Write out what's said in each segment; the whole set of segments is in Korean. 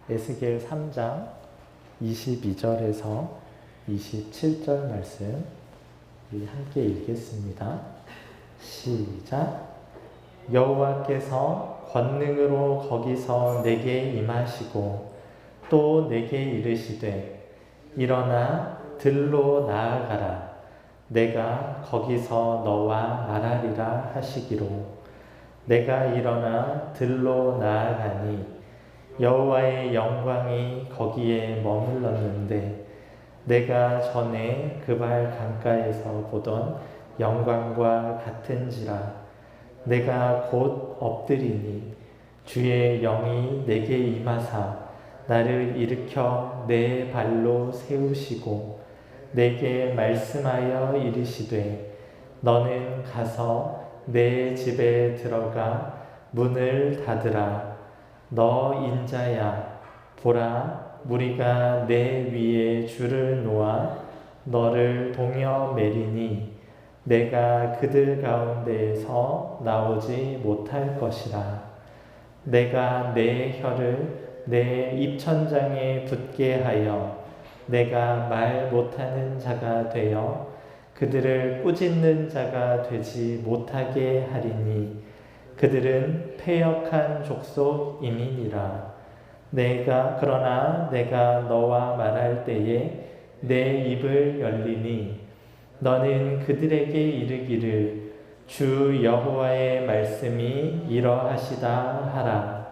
에스겔 3장 22절에서 27절 말씀 우리 함께 읽겠습니다. 시작. 여호와께서 권능으로 거기서 내게 임하시고 또 내게 이르시되 일어나 들로 나아가라. 내가 거기서 너와 말하리라 하시기로 내가 일어나 들로 나아가니 여호와의 영광이 거기에 머물렀는데 내가 전에 그발 강가에서 보던 영광과 같은지라. 내가 곧 엎드리니 주의 영이 내게 임하사 나를 일으켜 내 발로 세우시고 내게 말씀하여 이르시되 너는 가서 내 집에 들어가 문을 닫으라. 너 인자야, 보라, 무리가 내 위에 줄을 놓아 너를 동여 매리니 내가 그들 가운데에서 나오지 못할 것이라. 내가 내 혀를 내 입천장에 붙게 하여 내가 말 못하는 자가 되어 그들을 꾸짖는 자가 되지 못하게 하리니 그들은 패역한 족속임이니라. 그러나 내가 너와 말할 때에 내 입을 열리니 너는 그들에게 이르기를 주 여호와의 말씀이 이러하시다 하라.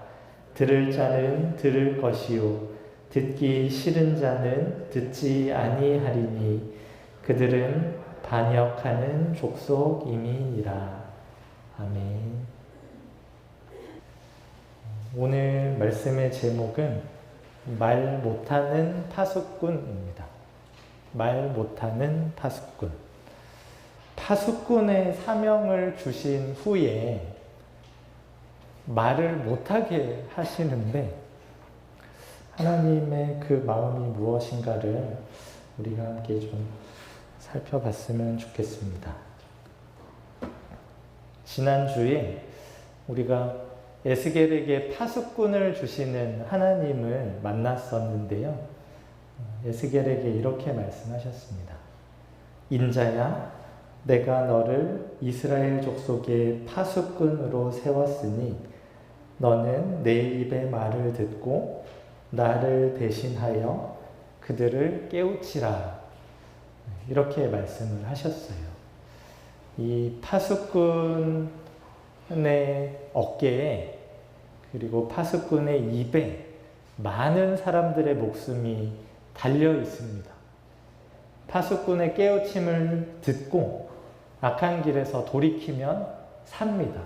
들을 자는 들을 것이요 듣기 싫은 자는 듣지 아니하리니 그들은 반역하는 족속임이니라. 아멘. 오늘 말씀의 제목은 말 못하는 파수꾼입니다. 말 못하는 파수꾼. 파수꾼의 사명을 주신 후에 말을 못하게 하시는데 하나님의 그 마음이 무엇인가를 우리가 함께 좀 살펴봤으면 좋겠습니다. 지난주에 우리가 에스겔에게 파수꾼을 주시는 하나님을 만났었는데요. 에스겔에게 이렇게 말씀하셨습니다. 인자야, 내가 너를 이스라엘 족속의 파수꾼으로 세웠으니 너는 내 입의 말을 듣고 나를 대신하여 그들을 깨우치라. 이렇게 말씀을 하셨어요. 이 파수꾼의 어깨에 그리고 파수꾼의 입에 많은 사람들의 목숨이 달려 있습니다. 파수꾼의 깨우침을 듣고 악한 길에서 돌이키면 삽니다.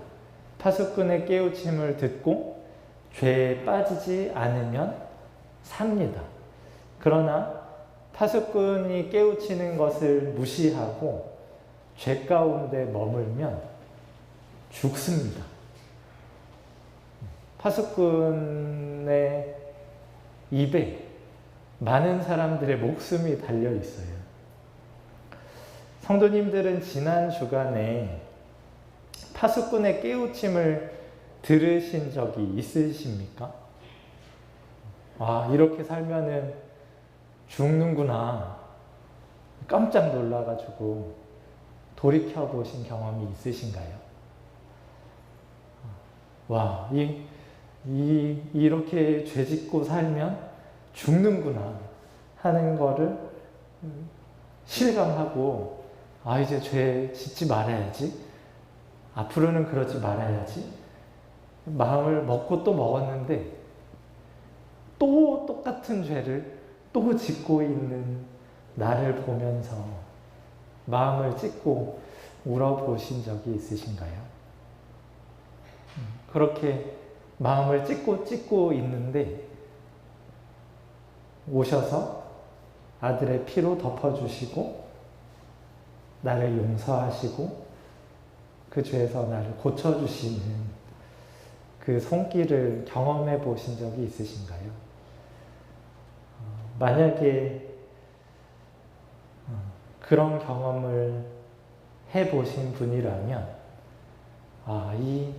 파수꾼의 깨우침을 듣고 죄에 빠지지 않으면 삽니다. 그러나 파수꾼이 깨우치는 것을 무시하고 죄 가운데 머물면 죽습니다. 파수꾼의 입에 많은 사람들의 목숨이 달려 있어요. 성도님들은 지난 주간에 파수꾼의 깨우침을 들으신 적이 있으십니까? 이렇게 살면은 죽는구나. 깜짝 놀라가지고 돌이켜보신 경험이 있으신가요? 이렇게 죄 짓고 살면 죽는구나 하는 거를 실감하고 이제 죄 짓지 말아야지. 앞으로는 그러지 말아야지. 마음을 먹고 또 먹었는데 또 똑같은 죄를 또 짓고 있는 나를 보면서 마음을 찢고 울어보신 적이 있으신가요? 그렇게 마음을 찢고 있는데 오셔서 아들의 피로 덮어주시고 나를 용서하시고 그 죄에서 나를 고쳐주시는 그 손길을 경험해 보신 적이 있으신가요? 만약에 그런 경험을 해보신 분이라면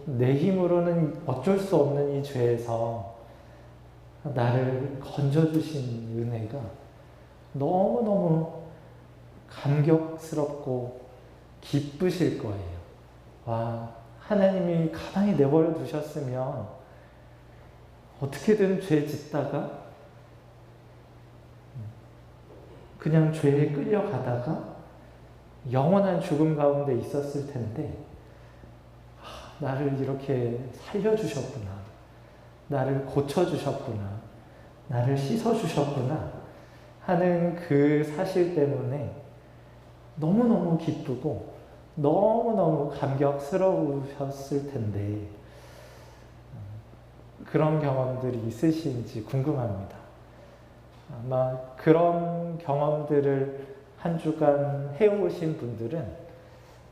내 힘으로는 어쩔 수 없는 이 죄에서 나를 건져주신 은혜가 너무너무 감격스럽고 기쁘실 거예요. 와, 하나님이 가만히 내버려 두셨으면 어떻게든 죄 짓다가 그냥 죄에 끌려가다가 영원한 죽음 가운데 있었을 텐데 나를 이렇게 살려주셨구나. 나를 고쳐주셨구나. 나를 씻어주셨구나 하는 그 사실 때문에 너무너무 기쁘고 너무너무 감격스러우셨을 텐데 그런 경험들이 있으신지 궁금합니다. 아마 그런 경험들을 한 주간 해오신 분들은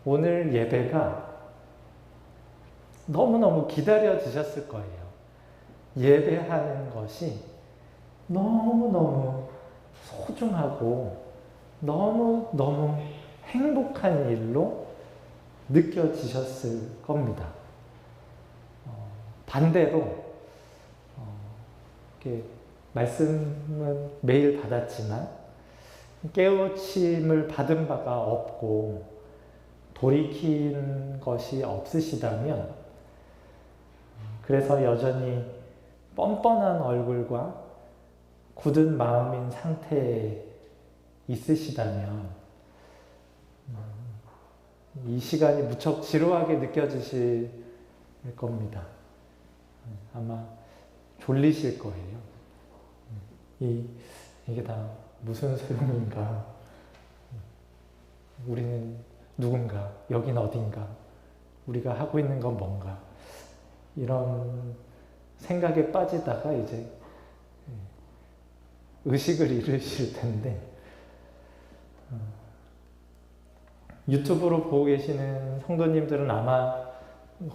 오늘 예배가 너무너무 기다려지셨을 거예요. 예배하는 것이 너무너무 소중하고 너무너무 행복한 일로 느껴지셨을 겁니다. 반대로 이렇게 말씀은 매일 받았지만 깨우침을 받은 바가 없고 돌이킨 것이 없으시다면 그래서 여전히 뻔뻔한 얼굴과 굳은 마음인 상태에 있으시다면 이 시간이 무척 지루하게 느껴지실 겁니다. 아마 졸리실 거예요. 이게 다 무슨 소용인가? 우리는 누군가? 여긴 어딘가? 우리가 하고 있는 건 뭔가? 이런 생각에 빠지다가 이제 의식을 잃으실 텐데 유튜브로 보고 계시는 성도님들은 아마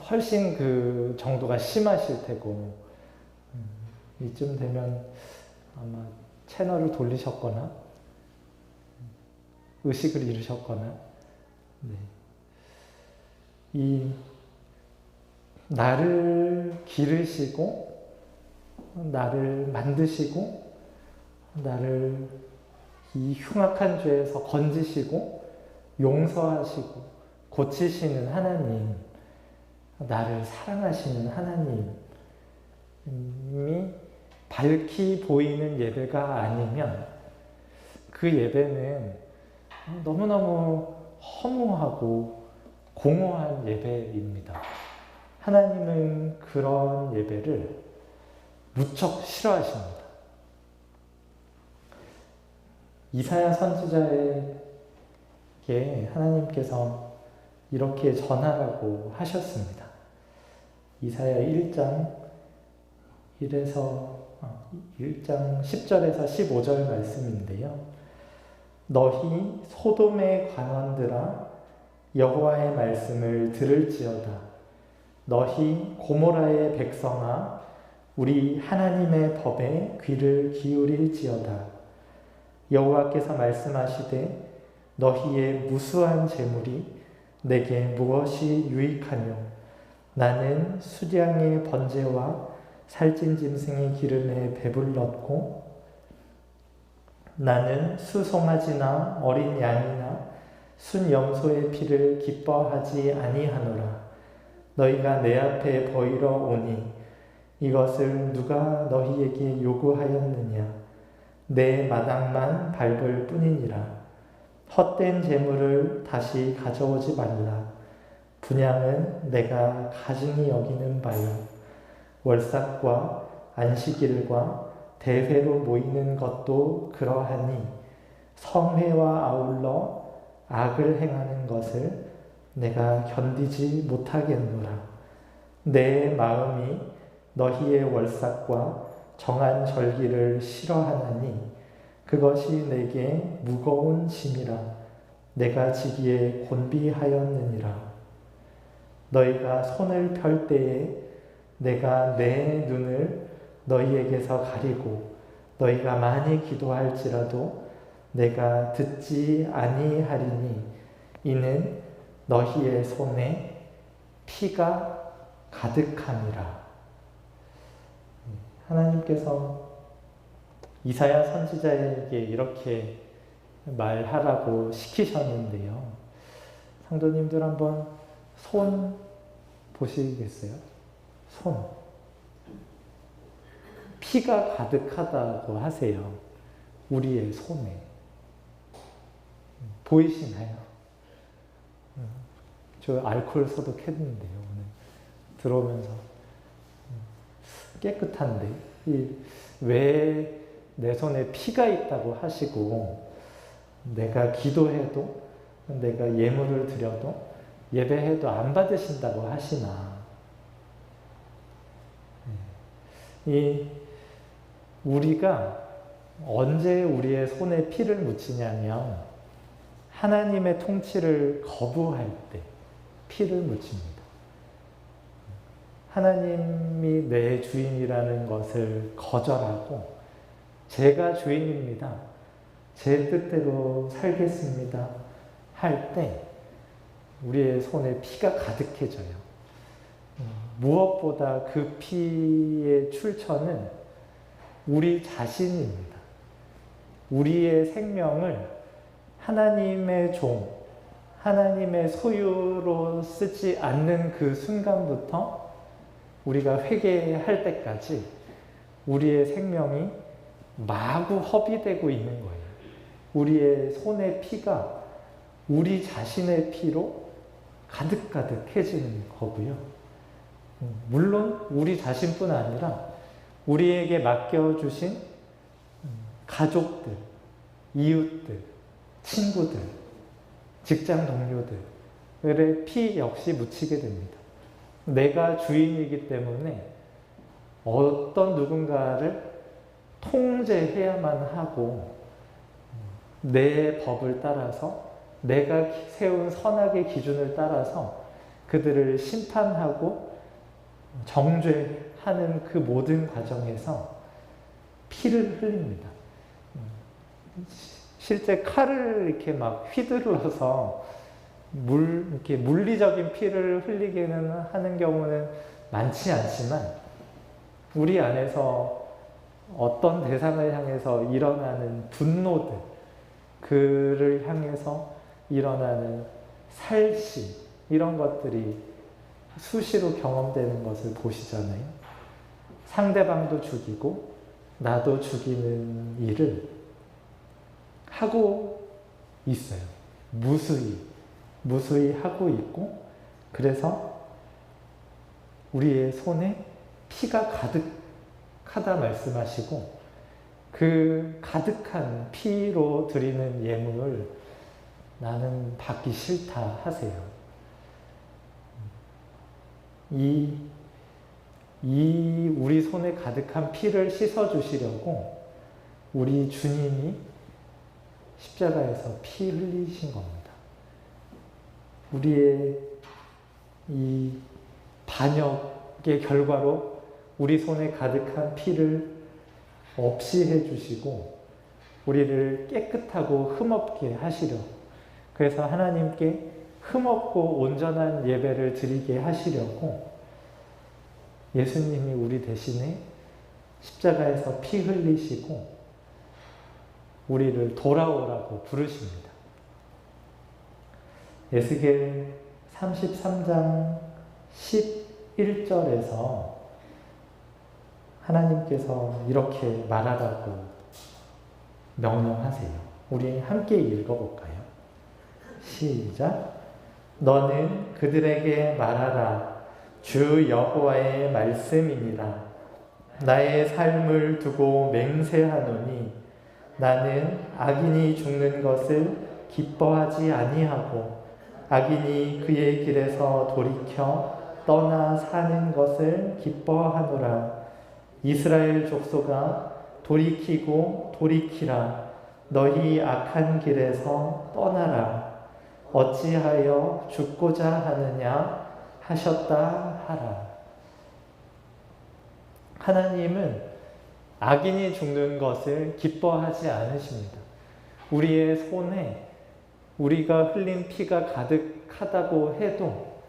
훨씬 그 정도가 심하실 테고 이쯤 되면 아마 채널을 돌리셨거나 의식을 잃으셨거나 이 나를 기르시고 나를 만드시고 나를 이 흉악한 죄에서 건지시고 용서하시고 고치시는 하나님, 나를 사랑하시는 하나님이 밝히 보이는 예배가 아니면 그 예배는 너무너무 허무하고 공허한 예배입니다. 하나님은 그런 예배를 무척 싫어하십니다. 이사야 선지자에게 하나님께서 이렇게 전하라고 하셨습니다. 이사야 1장 10절에서 15절 말씀인데요. 너희 소돔의 관원들아 여호와의 말씀을 들을지어다. 너희 고모라의 백성아 우리 하나님의 법에 귀를 기울일지어다. 여호와께서 말씀하시되 너희의 무수한 재물이 내게 무엇이 유익하뇨? 나는 수량의 번제와 살찐 짐승의 기름에 배불렀고 나는 수송아지나 어린 양이나 순 염소의 피를 기뻐하지 아니하노라. 너희가 내 앞에 보이러 오니 이것을 누가 너희에게 요구하였느냐? 내 마당만 밟을 뿐이니라. 헛된 재물을 다시 가져오지 말라. 분향은 내가 가증히 여기는 바요. 월삭과 안식일과 대회로 모이는 것도 그러하니 성회와 아울러 악을 행하는 것을 내가 견디지 못하겠노라. 내 마음이 너희의 월삭과 정한 절기를 싫어하나니 그것이 내게 무거운 짐이라. 내가 지기에 곤비하였느니라. 너희가 손을 펼 때에 내가 내 눈을 너희에게서 가리고 너희가 많이 기도할지라도 내가 듣지 아니하리니 이는 너희의 손에 피가 가득함이라. 하나님께서 이사야 선지자에게 이렇게 말하라고 시키셨는데요. 성도님들 한번 손 보시겠어요? 손. 피가 가득하다고 하세요. 우리의 손에. 보이시나요? 저 알코올 소독했는데요. 오늘 들어오면서. 깨끗한데 왜 내 손에 피가 있다고 하시고 내가 기도해도 내가 예물을 드려도 예배해도 안 받으신다고 하시나. 우리가 언제 우리의 손에 피를 묻히냐면 하나님의 통치를 거부할 때 피를 묻힙니다. 하나님이 내 주인이라는 것을 거절하고 제가 주인입니다. 제 뜻대로 살겠습니다. 할 때 우리의 손에 피가 가득해져요. 무엇보다 그 피의 출처는 우리 자신입니다. 우리의 생명을 하나님의 종, 하나님의 소유로 쓰지 않는 그 순간부터 우리가 회개할 때까지 우리의 생명이 마구 허비되고 있는 거예요. 우리의 손의 피가 우리 자신의 피로 가득가득해지는 거고요. 물론 우리 자신뿐 아니라 우리에게 맡겨주신 가족들, 이웃들, 친구들, 직장 동료들의 피 역시 묻히게 됩니다. 내가 주인이기 때문에 어떤 누군가를 통제해야만 하고 내 법을 따라서 내가 세운 선악의 기준을 따라서 그들을 심판하고 정죄하는 그 모든 과정에서 피를 흘립니다. 실제 칼을 이렇게 막 휘둘러서 이렇게 물리적인 피를 흘리게는 하는 경우는 많지 않지만 우리 안에서 어떤 대상을 향해서 일어나는 분노들, 그를 향해서 일어나는 살시, 이런 것들이 수시로 경험되는 것을 보시잖아요. 상대방도 죽이고 나도 죽이는 일을 하고 있어요. 무수히 하고 있고, 그래서 우리의 손에 피가 가득하다 말씀하시고, 그 가득한 피로 드리는 예물을 나는 받기 싫다 하세요. 우리 손에 가득한 피를 씻어주시려고 우리 주님이 십자가에서 피 흘리신 겁니다. 우리의 이 반역의 결과로 우리 손에 가득한 피를 없이 해주시고 우리를 깨끗하고 흠없게 하시려고, 그래서 하나님께 흠없고 온전한 예배를 드리게 하시려고 예수님이 우리 대신에 십자가에서 피 흘리시고 우리를 돌아오라고 부르십니다. 에스겔 33장 11절에서 하나님께서 이렇게 말하라고 명령하세요. 우리 함께 읽어볼까요? 시작. 너는 그들에게 말하라. 주 여호와의 말씀이니라. 나의 삶을 두고 맹세하노니 나는 악인이 죽는 것을 기뻐하지 아니하고 악인이 그의 길에서 돌이켜 떠나 사는 것을 기뻐하노라. 이스라엘 족속아 돌이키고 돌이키라. 너희 악한 길에서 떠나라. 어찌하여 죽고자 하느냐 하셨다 하라. 하나님은 악인이 죽는 것을 기뻐하지 않으십니다. 우리의 손에 우리가 흘린 피가 가득하다고 해도,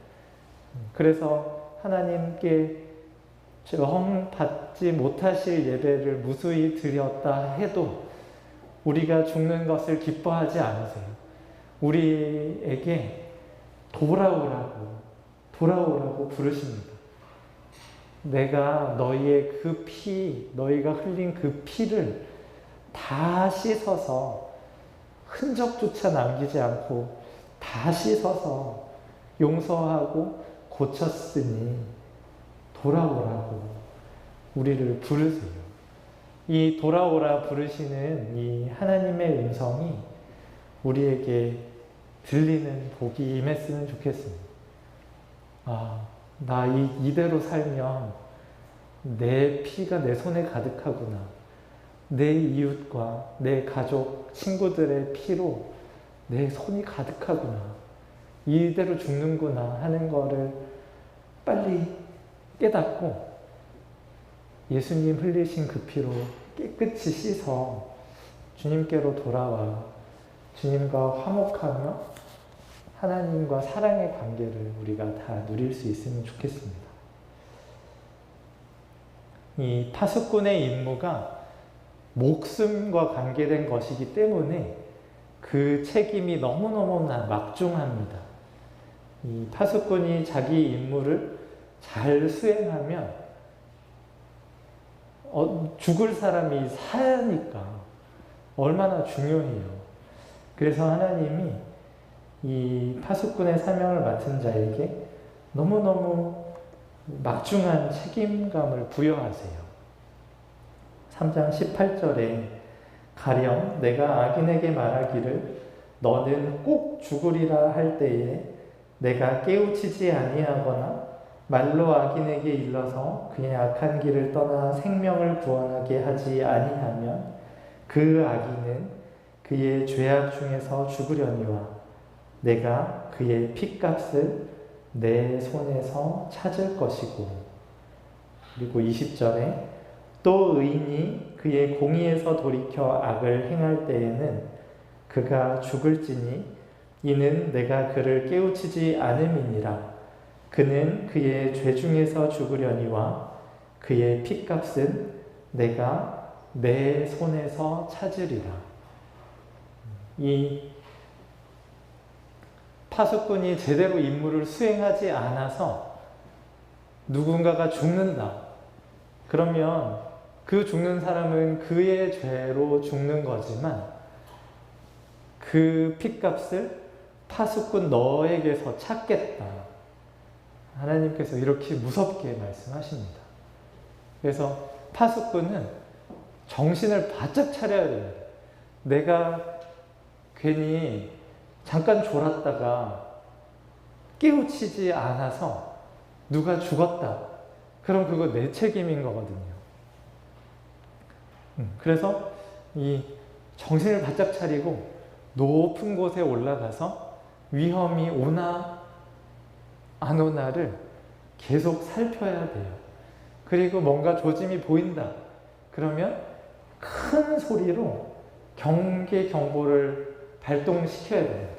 그래서 하나님께 정 받지 못하실 예배를 무수히 드렸다 해도 우리가 죽는 것을 기뻐하지 않으세요. 우리에게 돌아오라고 부르십니다. 내가 너희의 너희가 흘린 그 피를 다 씻어서 흔적조차 남기지 않고 다 씻어서 용서하고 고쳤으니 돌아오라고 우리를 부르세요. 이 돌아오라 부르시는 이 하나님의 음성이 우리에게 들리는 복이 임했으면 좋겠습니다. 나 이대로 살면 내 피가 내 손에 가득하구나. 내 이웃과 내 가족, 친구들의 피로 내 손이 가득하구나. 이대로 죽는구나 하는 거를 빨리 깨닫고 예수님 흘리신 그 피로 깨끗이 씻어 주님께로 돌아와 주님과 화목하며 하나님과 사랑의 관계를 우리가 다 누릴 수 있으면 좋겠습니다. 이 파수꾼의 임무가 목숨과 관계된 것이기 때문에 그 책임이 너무너무나 막중합니다. 이 파수꾼이 자기 임무를 잘 수행하면 죽을 사람이 사니까 얼마나 중요해요. 그래서 하나님이 이 파수꾼의 사명을 맡은 자에게 너무너무 막중한 책임감을 부여하세요. 3장 18절에 가령 내가 악인에게 말하기를 너는 꼭 죽으리라 할 때에 내가 깨우치지 아니하거나 말로 악인에게 일러서 그의 악한 길을 떠나 생명을 구원하게 하지 아니하면 그 악인은 그의 죄악 중에서 죽으려니와 내가 그의 핏값을 내 손에서 찾을 것이고. 그리고 20절에 또 의인이 그의 공의에서 돌이켜 악을 행할 때에는 그가 죽을지니 이는 내가 그를 깨우치지 않음이니라. 그는 그의 죄 중에서 죽으려니와 그의 핏값은 내가 내 손에서 찾으리라. 이 파수꾼이 제대로 임무를 수행하지 않아서 누군가가 죽는다. 그러면 그 죽는 사람은 그의 죄로 죽는 거지만 그 핏값을 파수꾼 너에게서 찾겠다. 하나님께서 이렇게 무섭게 말씀하십니다. 그래서 파수꾼은 정신을 바짝 차려야 됩니다. 내가 괜히 잠깐 졸았다가 깨우치지 않아서 누가 죽었다. 그럼 그거 내 책임인 거거든요. 그래서 이 정신을 바짝 차리고 높은 곳에 올라가서 위험이 오나 안 오나를 계속 살펴야 돼요. 그리고 뭔가 조짐이 보인다. 그러면 큰 소리로 경계 경보를 발동시켜야 됩니다.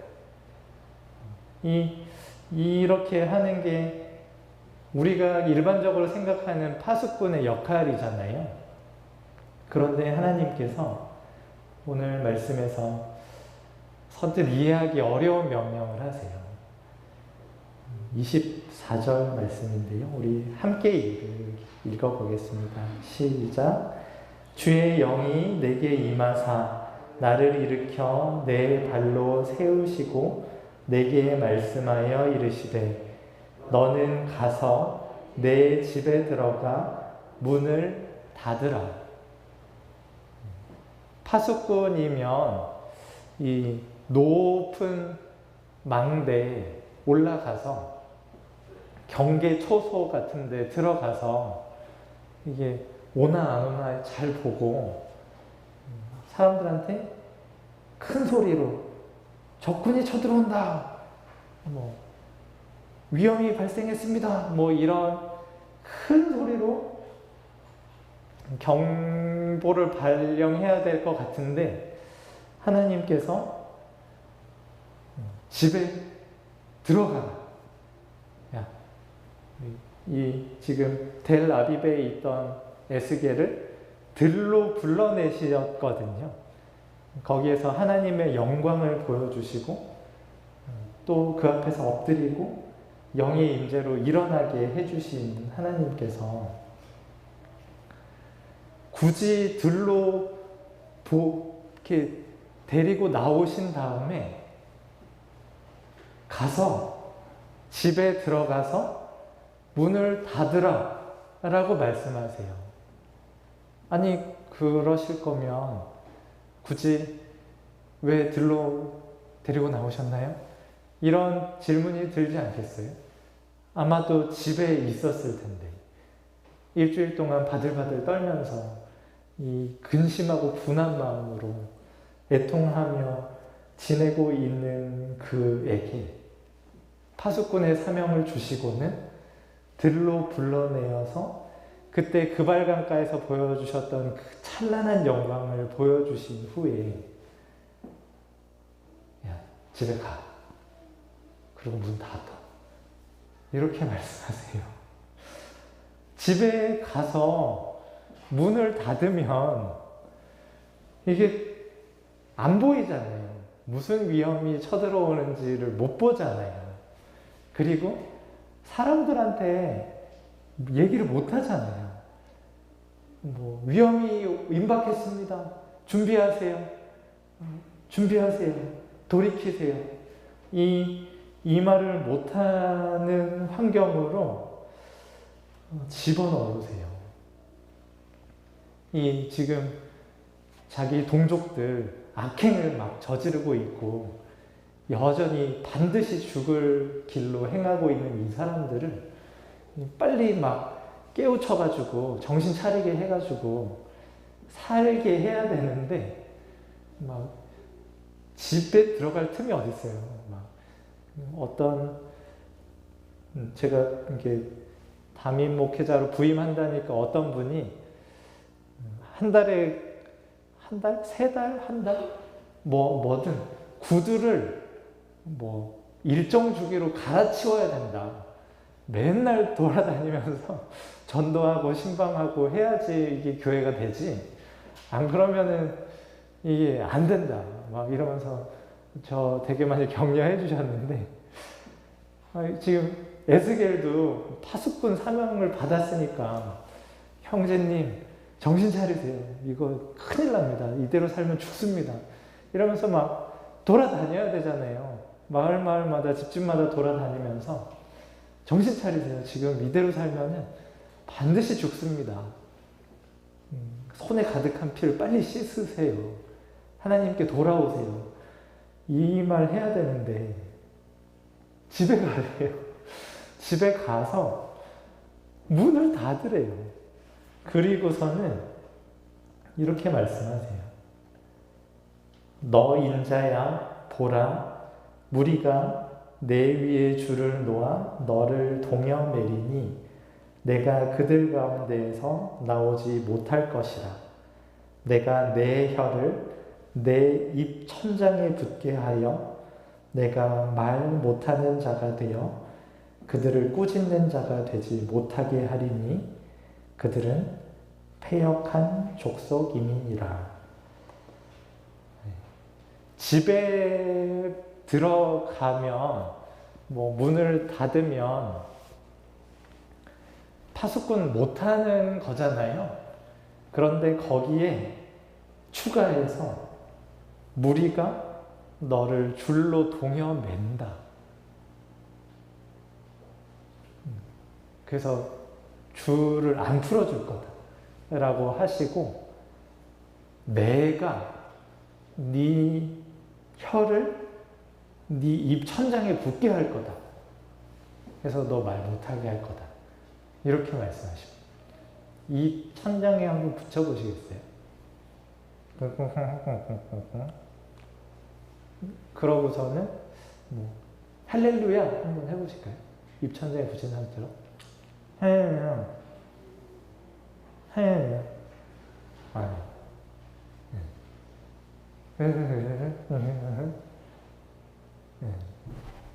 이렇게 하는 게 우리가 일반적으로 생각하는 파수꾼의 역할이잖아요. 그런데 하나님께서 오늘 말씀에서 선뜻 이해하기 어려운 명령을 하세요. 24절 말씀인데요. 우리 함께 읽어보겠습니다. 시작. 주의 영이 내게 임하사 나를 일으켜 내 발로 세우시고 내게 말씀하여 이르시되 너는 가서 내 집에 들어가 문을 닫으라. 파수꾼이면 이 높은 망대에 올라가서 경계 초소 같은 데 들어가서 이게 오나 안 오나 잘 보고 사람들한테 큰 소리로 적군이 쳐들어온다. 위험이 발생했습니다. 이런 큰 소리로 경보를 발령해야 될 것 같은데 하나님께서 집에 들어가라. 야, 이 지금 델 아비브에 있던 에스겔을 들로 불러내셨거든요. 거기에서 하나님의 영광을 보여주시고 또 그 앞에서 엎드리고 영의 임재로 일어나게 해주신 하나님께서 굳이 들로 이렇게 데리고 나오신 다음에 가서 집에 들어가서 문을 닫으라 라고 말씀하세요. 아니 그러실 거면 굳이 왜 들로 데리고 나오셨나요? 이런 질문이 들지 않겠어요? 아마도 집에 있었을 텐데 일주일 동안 바들바들 떨면서 이 근심하고 분한 마음으로 애통하며 지내고 있는 그에게 파수꾼의 사명을 주시고는 들로 불러내어서 그때 그발강가에서 보여주셨던 그 찬란한 영광을 보여주신 후에 야, 집에 가. 그리고 문 닫아. 이렇게 말씀하세요. 집에 가서 문을 닫으면 이게 안 보이잖아요. 무슨 위험이 쳐들어오는지를 못 보잖아요. 그리고 사람들한테 얘기를 못 하잖아요. 위험이 임박했습니다. 준비하세요. 준비하세요. 돌이키세요. 이 말을 못하는 환경으로 집어넣으세요. 지금 자기 동족들 악행을 막 저지르고 있고 여전히 반드시 죽을 길로 행하고 있는 이 사람들을 빨리 막 깨우쳐가지고 정신 차리게 해가지고 살게 해야 되는데 막 집에 들어갈 틈이 어디 있어요. 막 어떤 제가 이렇게 담임 목회자로 부임한다니까 어떤 분이 한 달에 한 달? 세 달? 한 달? 뭐든 구두를 일정 주기로 갈아치워야 된다. 맨날 돌아다니면서 전도하고 신방하고 해야지 이게 교회가 되지. 안 그러면은 이게 안 된다. 막 이러면서 저 되게 많이 격려해 주셨는데 지금 에스겔도 파수꾼 사명을 받았으니까 형제님 정신 차리세요. 이거 큰일 납니다. 이대로 살면 죽습니다. 이러면서 막 돌아다녀야 되잖아요. 마을마다 집집마다 돌아다니면서 정신 차리세요. 지금 이대로 살면은 반드시 죽습니다. 손에 가득한 피를 빨리 씻으세요. 하나님께 돌아오세요. 이 말 해야 되는데 집에 가래요. 집에 가서 문을 닫으래요. 그리고서는 이렇게 말씀하세요. 너 인자야 보라 무리가 내 위에 줄을 놓아 너를 동여매리니 내가 그들 가운데에서 나오지 못할 것이라. 내가 내 혀를 내 입 천장에 붙게 하여 내가 말 못하는 자가 되어 그들을 꾸짖는 자가 되지 못하게 하리니 그들은 패역한 족속임이니라. 집에 들어가면 문을 닫으면 파수꾼 못하는 거잖아요. 그런데 거기에 추가해서 무리가 너를 줄로 동여맨다. 그래서 줄을 안 풀어줄 거다 라고 하시고 내가 네 혀를 네 입 천장에 붙게 할 거다. 그래서 너 말 못하게 할 거다. 이렇게 말씀하십니다. 이 천장에 한번 붙여보시겠어요? 그러고서는 할렐루야 한번 해보실까요? 입 천장에 붙인 상태로 할렐루야 할렐루야 아니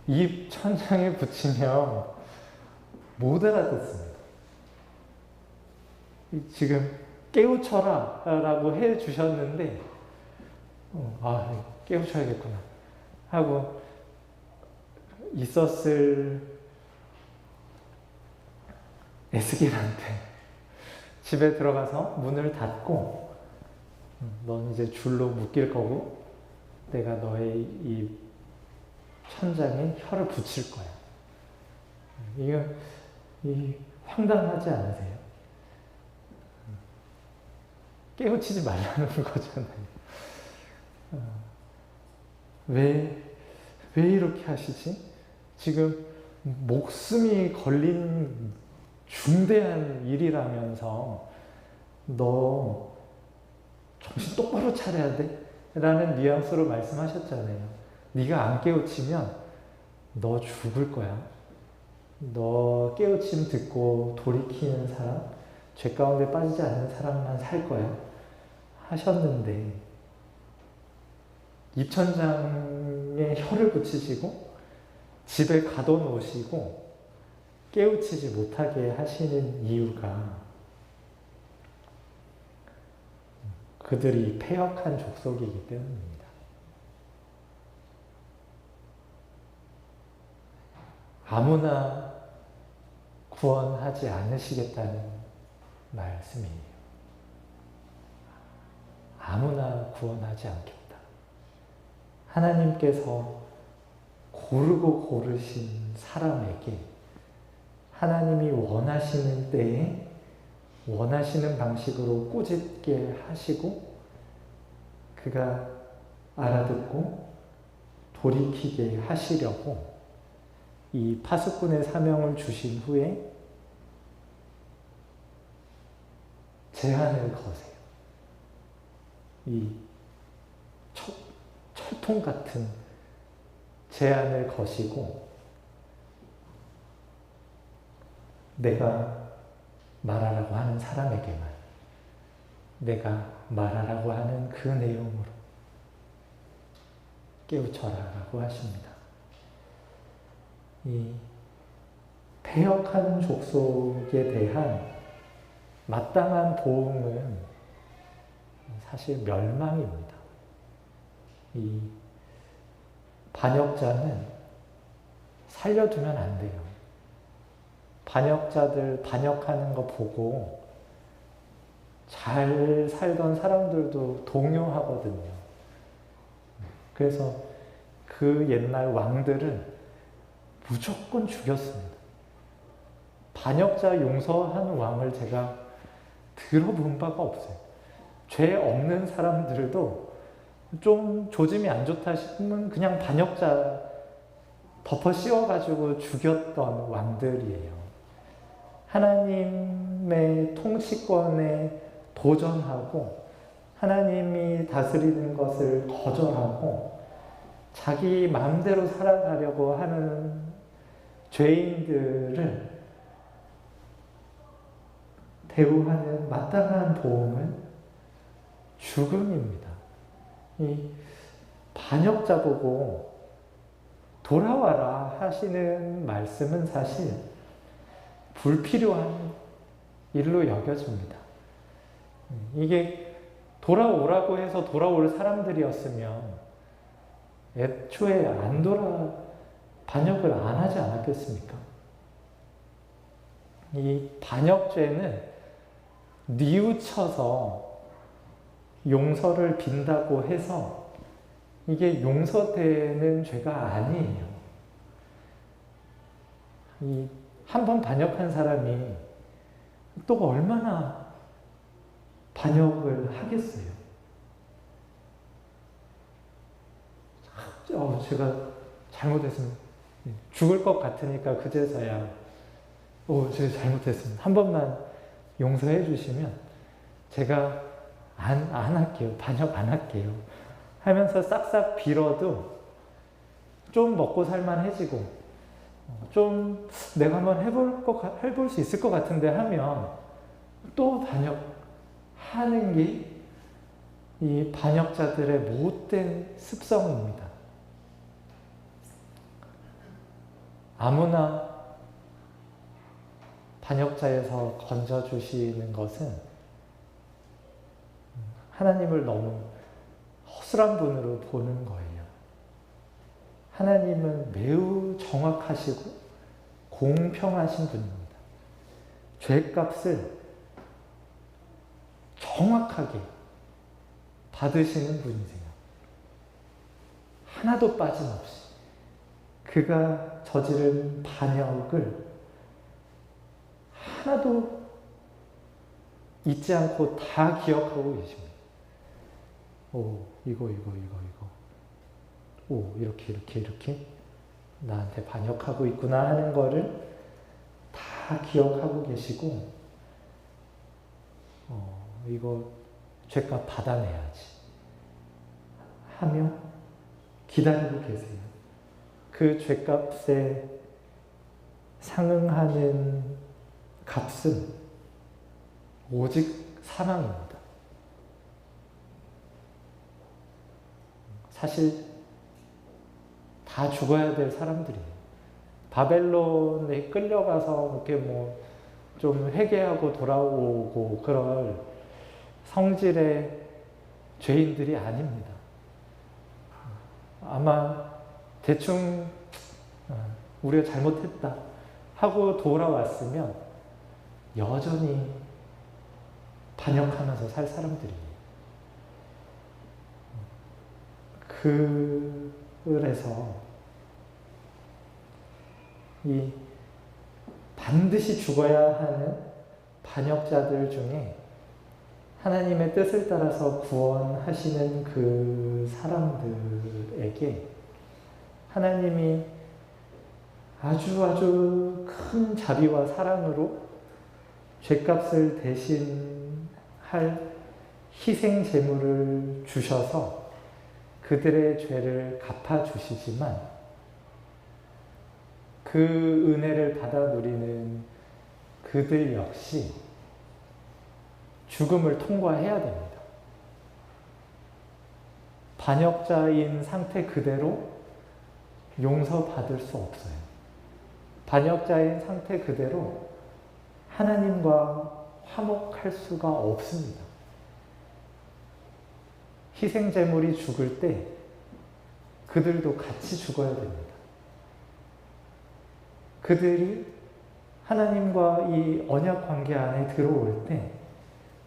입 천장에 붙이면 못 알아듣습니다. 지금 깨우쳐라 라고 해 주셨는데 깨우쳐야겠구나 하고 있었을 에스겔한테 집에 들어가서 문을 닫고 넌 이제 줄로 묶일 거고 내가 너의 이 천장에 혀를 붙일 거야. 이 황당하지 않으세요? 깨우치지 말라는 거잖아요. 왜 이렇게 하시지? 지금 목숨이 걸린 중대한 일이라면서 너 정신 똑바로 차려야 돼? 라는 뉘앙스로 말씀하셨잖아요. 네가 안 깨우치면 너 죽을 거야. 너 깨우침 듣고 돌이키는 사람, 죄 가운데 빠지지 않는 사람만 살 거야. 하셨는데 입천장에 혀를 붙이시고 집에 가둬놓으시고 깨우치지 못하게 하시는 이유가 그들이 패역한 족속이기 때문입니다. 아무나 구원하지 않으시겠다는 말씀이에요. 아무나 구원하지 않겠다. 하나님께서 고르고 고르신 사람에게 하나님이 원하시는 때에 원하시는 방식으로 꾸짖게 하시고 그가 알아듣고 돌이키게 하시려고 이 파수꾼의 사명을 주신 후에 제한을 거세요. 이 철통 같은 제한을 거시고 내가 말하라고 하는 사람에게만 내가 말하라고 하는 그 내용으로 깨우쳐라라고 하십니다. 이 패역하는 족속에 대한 마땅한 보응은 사실 멸망입니다. 이 반역자는 살려두면 안 돼요. 반역자들 반역하는 거 보고 잘 살던 사람들도 동요하거든요. 그래서 그 옛날 왕들은 무조건 죽였습니다. 반역자 용서한 왕을 제가 들어본 바가 없어요. 죄 없는 사람들도 좀 조짐이 안 좋다 싶으면 그냥 반역자 덮어 씌워가지고 죽였던 왕들이에요. 하나님의 통치권에 도전하고 하나님이 다스리는 것을 거절하고 자기 마음대로 살아가려고 하는 죄인들을 대우하는 마땅한 보응은 죽음입니다. 이 반역자 보고 돌아와라 하시는 말씀은 사실 불필요한 일로 여겨집니다. 이게 돌아오라고 해서 돌아올 사람들이었으면 애초에 반역을 안 하지 않았겠습니까? 이 반역죄는 뉘우쳐서 용서를 빈다고 해서 이게 용서되는 죄가 아니에요. 이 한 번 반역한 사람이 또 얼마나 반역을 하겠어요? 제가 잘못했습니다. 죽을 것 같으니까 그제서야 제가 잘못했습니다. 한 번만 용서해 주시면 제가 안 할게요. 반역 안 할게요. 하면서 싹싹 빌어도 좀 먹고 살만해지고 좀 내가 한번 해볼 수 있을 것 같은데 하면 또 반역하는 게 이 반역자들의 못된 습성입니다. 아무나 반역자에서 건져주시는 것은 하나님을 너무 허술한 분으로 보는 거예요. 하나님은 매우 정확하시고 공평하신 분입니다. 죄값을 정확하게 받으시는 분이세요. 하나도 빠짐없이 그가 저지른 반역을 하나도 잊지 않고 다 기억하고 계십니다. 오, 이거. 오, 이렇게 나한테 반역하고 있구나 하는 거를 다 기억하고 계시고, 이거 죄값 받아내야지 하며 기다리고 계세요. 그 죄값에 상응하는 값은 오직 사망입니다. 사실 다 죽어야 될 사람들이에요. 바벨론에 끌려가서 이렇게 좀 회개하고 돌아오고 그럴 성질의 죄인들이 아닙니다. 아마 대충 우리가 잘못했다 하고 돌아왔으면 여전히 반역하면서 살 사람들이에요. 그래서 이 반드시 죽어야 하는 반역자들 중에 하나님의 뜻을 따라서 구원하시는 그 사람들에게 하나님이 아주 큰 자비와 사랑으로 죄값을 대신할 희생 제물을 주셔서 그들의 죄를 갚아주시지만 그 은혜를 받아 누리는 그들 역시 죽음을 통과해야 됩니다. 반역자인 상태 그대로 용서받을 수 없어요. 반역자인 상태 그대로 하나님과 화목할 수가 없습니다. 희생제물이 죽을 때 그들도 같이 죽어야 됩니다. 그들이 하나님과 이 언약 관계 안에 들어올 때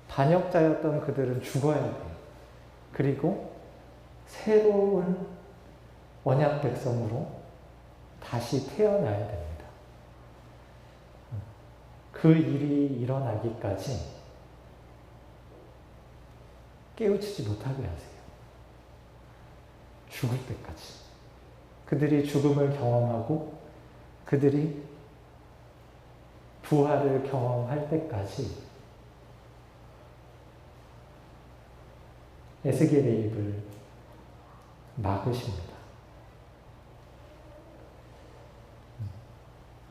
반역자였던 그들은 죽어야 돼요. 그리고 새로운 언약 백성으로 다시 태어나야 됩니다. 그 일이 일어나기까지 깨우치지 못하게 하세요. 죽을 때까지. 그들이 죽음을 경험하고 그들이 부활을 경험할 때까지 에스겔의 입을 막으십니다.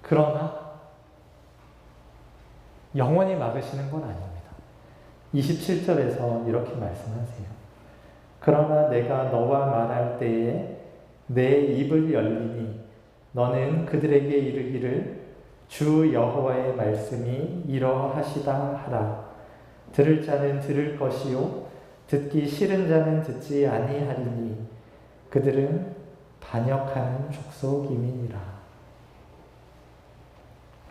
그러나 영원히 막으시는 건 아닙니다. 27절에서 이렇게 말씀하세요. 그러나 내가 너와 말할 때에 내 입을 열리니 너는 그들에게 이르기를 주 여호와의 말씀이 이러하시다 하라. 들을 자는 들을 것이요 듣기 싫은 자는 듣지 아니하리니 그들은 반역하는 족속임이니라.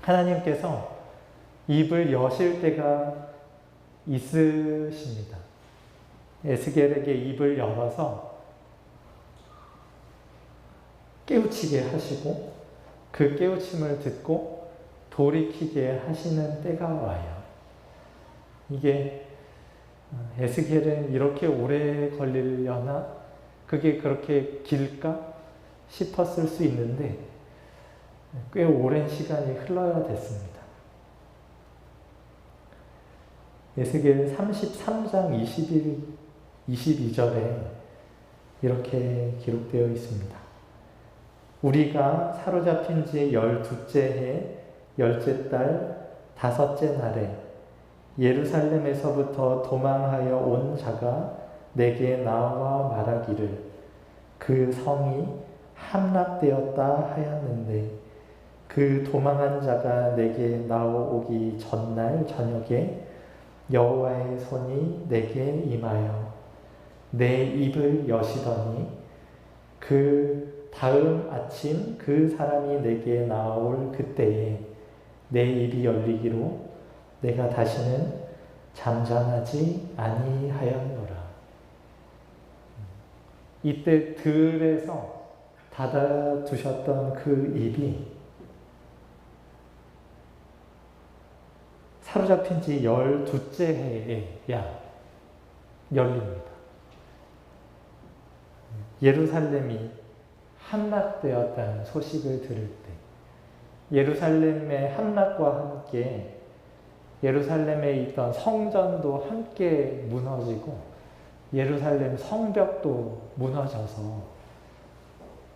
하나님께서 입을 여실 때가 있으십니다. 에스겔에게 입을 열어서 깨우치게 하시고 그 깨우침을 듣고 돌이키게 하시는 때가 와요. 이게 에스겔은 이렇게 오래 걸리려나? 그게 그렇게 길까? 싶었을 수 있는데 꽤 오랜 시간이 흘러야 됐습니다. 에스겔 33장 22절에 이렇게 기록되어 있습니다. 우리가 사로잡힌 지 12째 해 10째 달 5째 날에 예루살렘에서부터 도망하여 온 자가 내게 나와 말하기를 그 성이 함락되었다 하였는데 그 도망한 자가 내게 나오기 전날 저녁에 여호와의 손이 내게 임하여 내 입을 여시더니 그 다음 아침 그 사람이 내게 나올 그때에 내 입이 열리기로 내가 다시는 잠잠하지 아니하였노라. 이때 들에서 닫아두셨던 그 입이 사로잡힌 지 12째 해에야 열립니다. 예루살렘이 함락되었다는 소식을 들을 때 예루살렘의 함락과 함께 예루살렘에 있던 성전도 함께 무너지고 예루살렘 성벽도 무너져서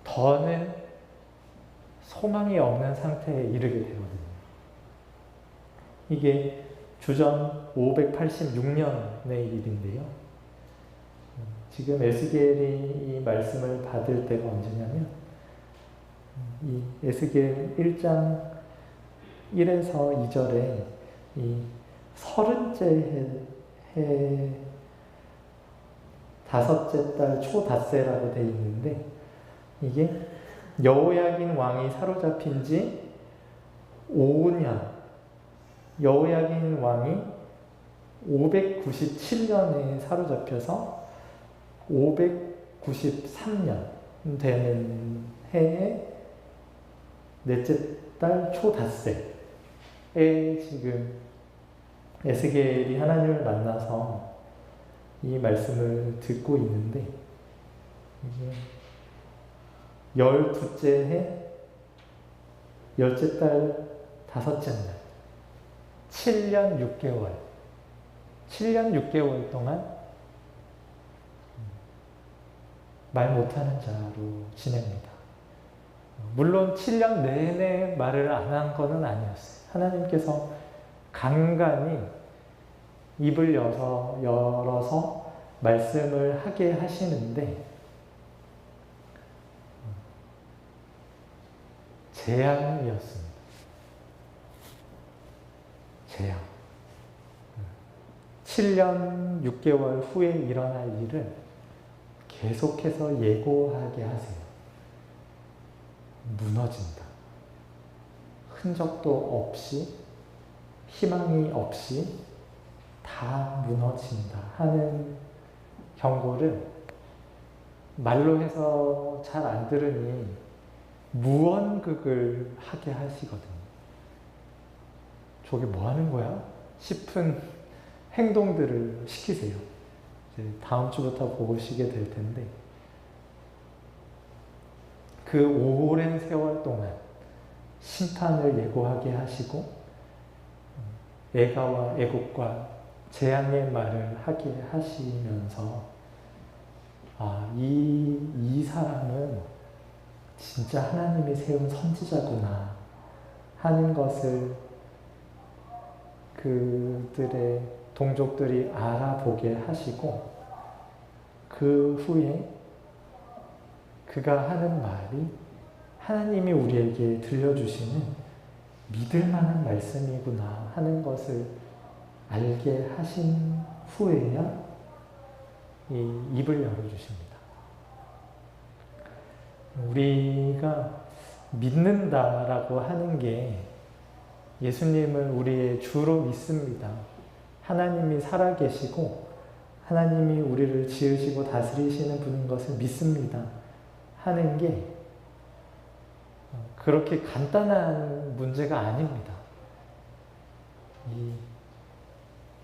더는 소망이 없는 상태에 이르게 되거든요. 이게 주전 586년의 일인데요. 지금 에스겔이 이 말씀을 받을 때가 언제냐면 이 에스겔 1장 1에서 2절에 이 30째 해 다섯째 달 초닷새라고 되어 있는데 이게 여호야긴 왕이 사로잡힌 지 5년 여호야긴 왕이 597년에 사로잡혀서 593년 되는 해에 넷째 달 초닷새에 지금 에스겔이 하나님을 만나서 이 말씀을 듣고 있는데 이게 12째 해 열째 달 다섯째 날 7년 6개월 동안 말 못하는 자로 지냅니다. 물론 7년 내내 말을 안 한 것은 아니었어요. 하나님께서 간간히 입을 열어서 말씀을 하게 하시는데 재앙이었습니다. 재앙. 7년 6개월 후에 일어날 일을 계속해서 예고하게 하세요. 무너진다. 흔적도 없이, 희망이 없이 다 무너진다 하는 경고를 말로 해서 잘 안 들으니 무언극을 하게 하시거든요. 저게 뭐 하는 거야? 싶은 행동들을 시키세요. 이제 다음 주부터 보시게 될 텐데 그 오랜 세월 동안 심판을 예고하게 하시고 애가와 애국과 재앙의 말을 하게 하시면서 이 사람은 진짜 하나님이 세운 선지자구나 하는 것을 그들의 동족들이 알아보게 하시고 그 후에 그가 하는 말이 하나님이 우리에게 들려주시는 믿을 만한 말씀이구나 하는 것을 알게 하신 후에야 이 입을 열어주십니다. 우리가 믿는다라고 하는 게 예수님을 우리의 주로 믿습니다. 하나님이 살아계시고 하나님이 우리를 지으시고 다스리시는 분인 것을 믿습니다. 하는 게 그렇게 간단한 문제가 아닙니다. 이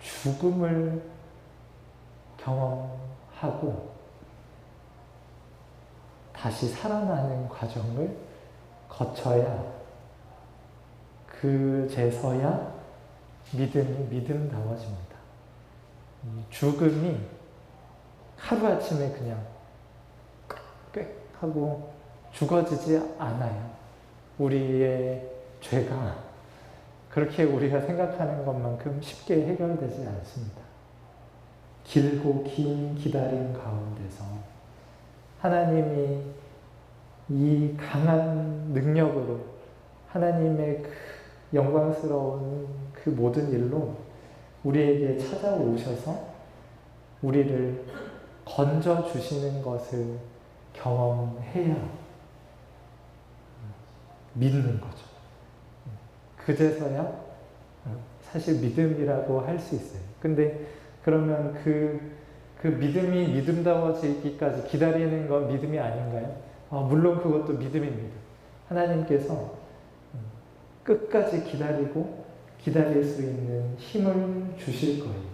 죽음을 경험하고 다시 살아나는 과정을 거쳐야 그제서야 믿음이 믿음다워집니다. 죽음이 하루아침에 그냥 꽥 하고 죽어지지 않아요. 우리의 죄가 그렇게 우리가 생각하는 것만큼 쉽게 해결되지 않습니다. 길고 긴 기다림 가운데서 하나님이 이 강한 능력으로 하나님의 그 영광스러운 그 모든 일로 우리에게 찾아오셔서 우리를 건져주시는 것을 경험해야 믿는 거죠. 그제서야 사실 믿음이라고 할 수 있어요. 근데 그러면 그 믿음이 믿음다워지기까지 기다리는 건 믿음이 아닌가요? 물론 그것도 믿음입니다. 하나님께서 끝까지 기다리고 기다릴 수 있는 힘을 주실 거예요.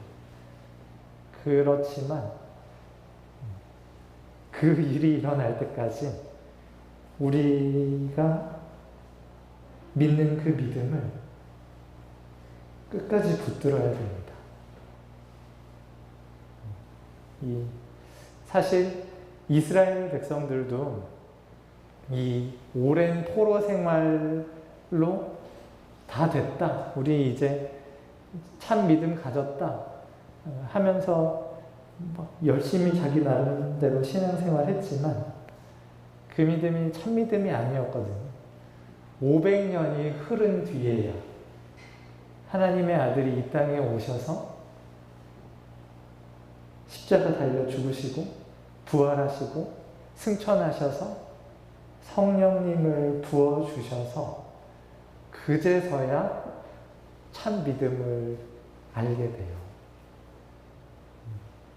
그렇지만 그 일이 일어날 때까지 우리가 믿는 그 믿음을 끝까지 붙들어야 됩니다. 사실 이스라엘 백성들도 이 오랜 포로 생활로 다 됐다. 우리 이제 참 믿음 가졌다. 하면서 열심히 자기 나름대로 신앙생활 했지만 그 믿음이 참 믿음이 아니었거든요. 500년이 흐른 뒤에야 하나님의 아들이 이 땅에 오셔서 십자가 달려 죽으시고 부활하시고 승천하셔서 성령님을 부어주셔서 그제서야 참 믿음을 알게 돼요.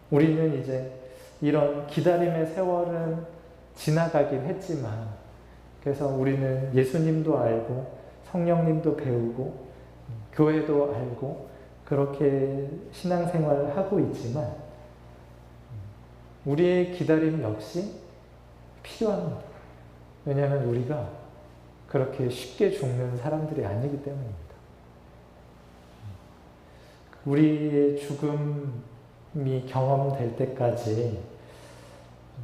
우리는 이제 이런 기다림의 세월은 지나가긴 했지만 그래서 우리는 예수님도 알고 성령님도 배우고 교회도 알고 그렇게 신앙생활을 하고 있지만 우리의 기다림 역시 필요합니다. 왜냐하면 우리가 그렇게 쉽게 죽는 사람들이 아니기 때문입니다. 우리의 죽음이 경험될 때까지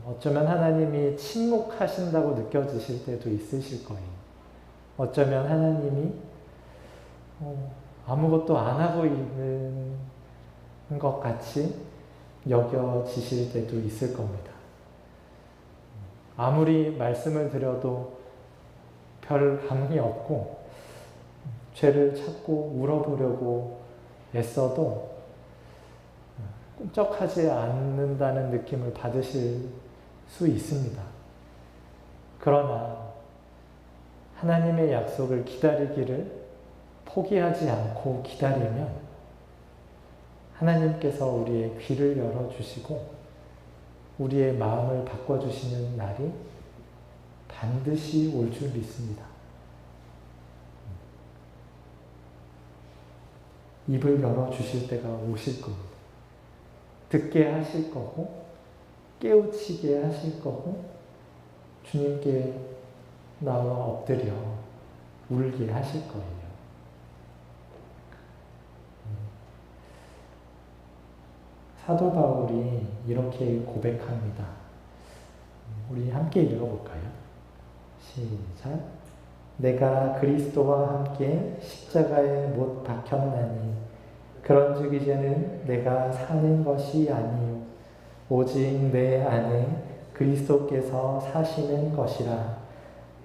어쩌면 하나님이 침묵하신다고 느껴지실 때도 있으실 거예요. 어쩌면 하나님이 아무것도 안 하고 있는 것 같이 여겨지실 때도 있을 겁니다. 아무리 말씀을 드려도 별 반응이 없고 죄를 찾고 물어보려고 애써도 꿈쩍하지 않는다는 느낌을 받으실 수 있습니다. 그러나 하나님의 약속을 기다리기를 포기하지 않고 기다리면 하나님께서 우리의 귀를 열어주시고 우리의 마음을 바꿔주시는 날이 반드시 올 줄 믿습니다. 입을 열어주실 때가 오실 겁니다. 듣게 하실 거고 깨우치게 하실 거고 주님께 나와 엎드려 울게 하실 거예요. 사도 바울이 이렇게 고백합니다. 우리 함께 읽어볼까요? 시작. 내가 그리스도와 함께 십자가에 못 박혔나니 그런즉 이제는 내가 사는 것이 아니요 오직 내 안에 그리스도께서 사시는 것이라.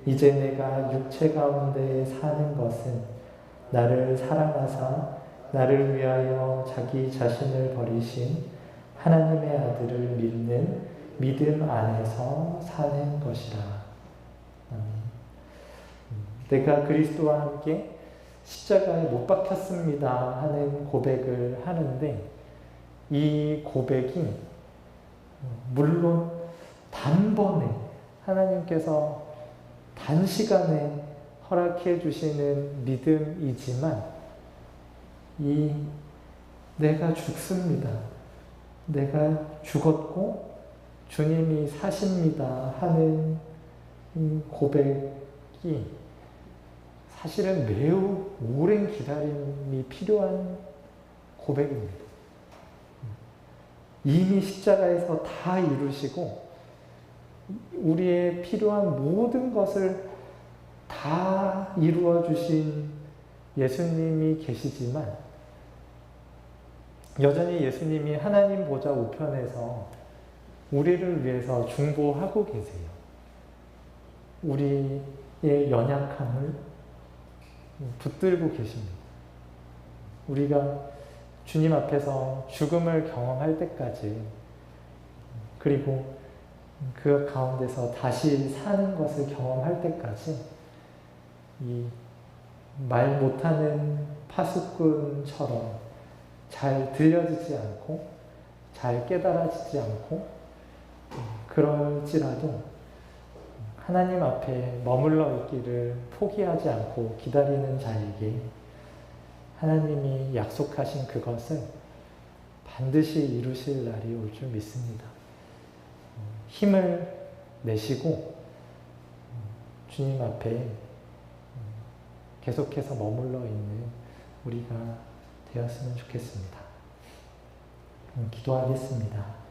이제 내가 육체 가운데 사는 것은 나를 사랑하사 나를 위하여 자기 자신을 버리신 하나님의 아들을 믿는 믿음 안에서 사는 것이라. 내가 그리스도와 함께 십자가에 못 박혔습니다 하는 고백을 하는데 이 고백이 물론 단번에 하나님께서 단시간에 허락해 주시는 믿음이지만 내가 죽습니다. 내가 죽었고 주님이 사십니다 하는 이 고백이 사실은 매우 오랜 기다림이 필요한 고백입니다. 이미 십자가에서 다 이루시고 우리의 필요한 모든 것을 다 이루어 주신 예수님이 계시지만 여전히 예수님이 하나님 보좌 우편에서 우리를 위해서 중보하고 계세요. 우리의 연약함을, 붙들고 계십니다. 우리가 주님 앞에서 죽음을 경험할 때까지, 그리고 그 가운데서 다시 사는 것을 경험할 때까지 이 말 못하는 파수꾼처럼 잘 들려지지 않고 잘 깨달아지지 않고, 그럴지라도 하나님 앞에 머물러 있기를 포기하지 않고 기다리는 자에게 하나님이 약속하신 그것을 반드시 이루실 날이 올 줄 믿습니다. 힘을 내시고 주님 앞에 계속해서 머물러 있는 우리가 되었으면 좋겠습니다. 기도하겠습니다.